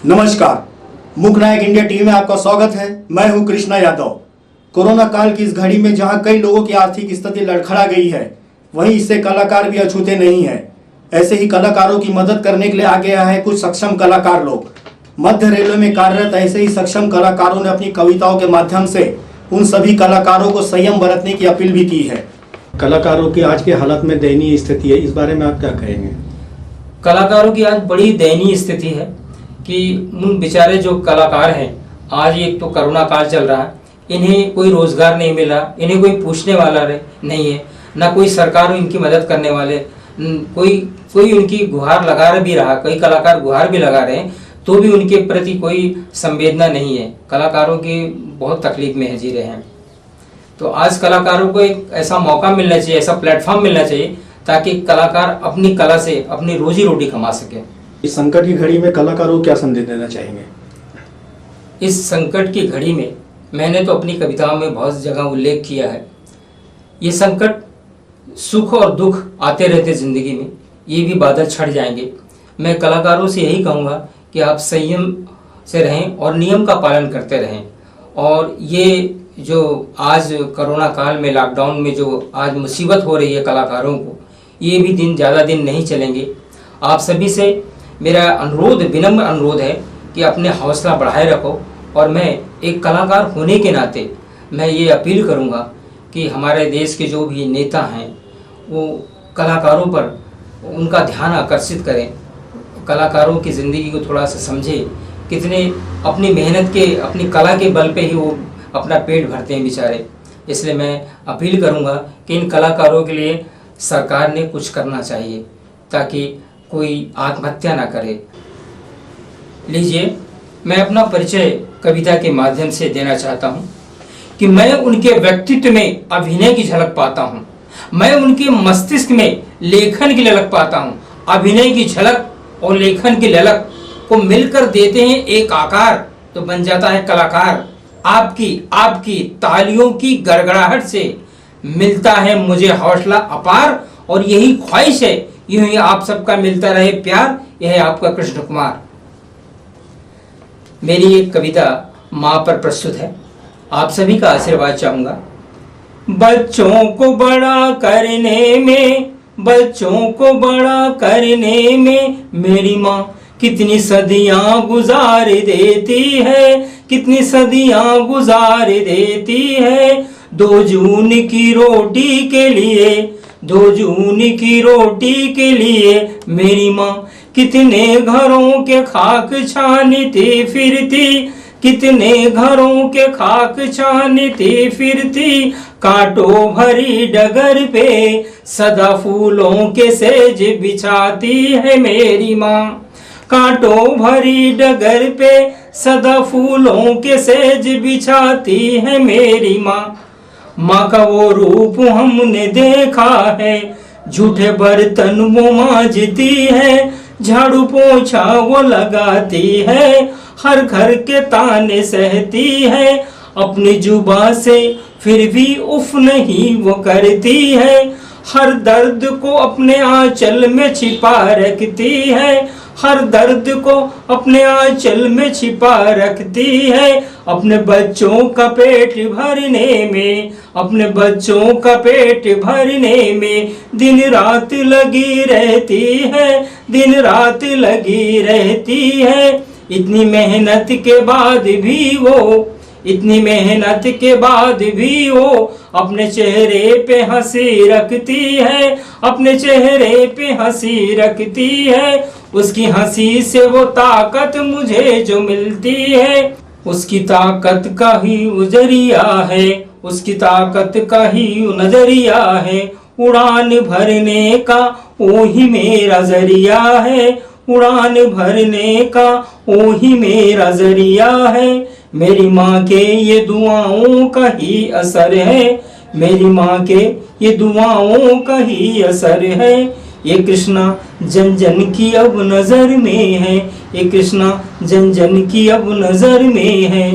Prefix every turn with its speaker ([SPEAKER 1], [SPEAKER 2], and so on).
[SPEAKER 1] नमस्कार, मुख्य नायक India TV में आपका स्वागत है। मैं हूं कृष्णा यादव। कोरोना काल की इस घड़ी में जहां कई लोगों की आर्थिक स्थिति लड़खड़ा गई है, वहीं इससे कलाकार भी अछूते नहीं है। ऐसे ही कलाकारों की मदद करने के लिए आगे आए हैं कुछ सक्षम कलाकार लोग। मध्य रेलवे में कार्यरत ऐसे ही सक्षम कलाकारों ने अपनी कविताओं के माध्यम से उन सभी कलाकारों को संयम बरतने की अपील भी की है। कलाकारों की आज की हालत में दयनीय स्थिति है, इस बारे में आप क्या कहेंगे?
[SPEAKER 2] कलाकारों की आज बड़ी दयनीय स्थिति है कि उन बेचारे जो कलाकार हैं, आज एक तो कोरोना काल चल रहा है, इन्हें कोई रोजगार नहीं मिला, इन्हें कोई पूछने वाला नहीं है, ना कोई सरकार इनकी मदद करने वाले, कोई उनकी गुहार लगा भी रहा, कई कलाकार गुहार भी लगा रहे हैं तो भी उनके प्रति कोई संवेदना नहीं है। कलाकारों की बहुत तकलीफ में जी रहे हैं। तो आज कलाकारों को एक ऐसा मौका मिलना चाहिए, ऐसा प्लेटफॉर्म मिलना चाहिए ताकि कलाकार अपनी कला से अपनी रोजी रोटी कमा सके।
[SPEAKER 1] इस संकट की घड़ी में कलाकारों को क्या संदेश देना चाहेंगे?
[SPEAKER 2] इस संकट की घड़ी में मैंने तो अपनी कविताओं में बहुत जगह उल्लेख किया है, ये संकट सुख और दुख आते रहते जिंदगी में, ये भी बादल छट जाएंगे। मैं कलाकारों से यही कहूँगा कि आप संयम से रहें और नियम का पालन करते रहें। और ये जो आज कोरोना काल में लॉकडाउन में जो आज मुसीबत हो रही है कलाकारों को, ये भी दिन ज़्यादा दिन नहीं चलेंगे। आप सभी से मेरा अनुरोध, विनम्र अनुरोध है कि अपने हौसला बढ़ाए रखो। और मैं एक कलाकार होने के नाते मैं ये अपील करूँगा कि हमारे देश के जो भी नेता हैं वो कलाकारों पर उनका ध्यान आकर्षित करें, कलाकारों की ज़िंदगी को थोड़ा सा समझें। कितने अपनी मेहनत के, अपनी कला के बल पे ही वो अपना पेट भरते हैं बेचारे। इसलिए मैं अपील करूँगा कि इन कलाकारों के लिए सरकार ने कुछ करना चाहिए ताकि कोई आत्महत्या ना करे। लीजिए, मैं अपना परिचय कविता के माध्यम से देना चाहता हूँ कि मैं उनके व्यक्तित्व में अभिनय की झलक पाता हूँ, मैं उनके मस्तिष्क में लेखन की ललक पाता हूँ। अभिनय की झलक और लेखन की ललक को मिलकर देते हैं एक आकार, तो बन जाता है कलाकार। आपकी तालियों की गड़गड़ाहट से मिलता है मुझे हौसला अपार, और यही ख्वाहिश है यूं ही आप सबका मिलता रहे प्यार। यह है आपका कृष्ण कुमार। मेरी एक कविता माँ पर प्रस्तुत है, आप सभी का आशीर्वाद चाहूंगा। बच्चों को बड़ा करने में, बच्चों को बड़ा करने में मेरी माँ कितनी सदियां गुजार देती है, कितनी सदियां गुजार देती है। 2 जून की रोटी के लिए, 2 जून की रोटी के लिए मेरी माँ कितने घरों के खाक छानती फिरती, कितने घरों के खाक छानती फिरती। कांटों भरी डगर पे सदा फूलों के सेज बिछाती है मेरी माँ, कांटों भरी डगर पे सदा फूलों के सेज बिछाती है मेरी माँ। माँ का वो रूप हमने देखा है, झूठे बर्तन वो मांजती है, झाड़ू पोछा वो लगाती है, हर घर के ताने सहती है। अपनी जुबान से फिर भी उफ नहीं वो करती है, हर दर्द को अपने आंचल में छिपा रखती है, हर दर्द को अपने आंचल में छिपा रखती है। अपने बच्चों का पेट भरने में, अपने बच्चों का पेट भरने में दिन रात लगी रहती है, दिन रात लगी रहती है। इतनी मेहनत के बाद भी वो, इतनी मेहनत के बाद भी वो अपने चेहरे पे हंसी रखती है, अपने चेहरे पे हंसी रखती है। उसकी हंसी से वो ताकत मुझे जो मिलती है, उसकी ताकत का ही नजरिया है, उसकी ताकत का ही नजरिया है। उड़ान भरने का वो ही मेरा जरिया है, उड़ान भरने का वो ही मेरा जरिया है। मेरी माँ के ये दुआओं का ही असर है, मेरी माँ के ये दुआओं का ही असर है। ये कृष्णा जन जन की अब नजर में है, ये कृष्णा जन जन की अब नजर में है।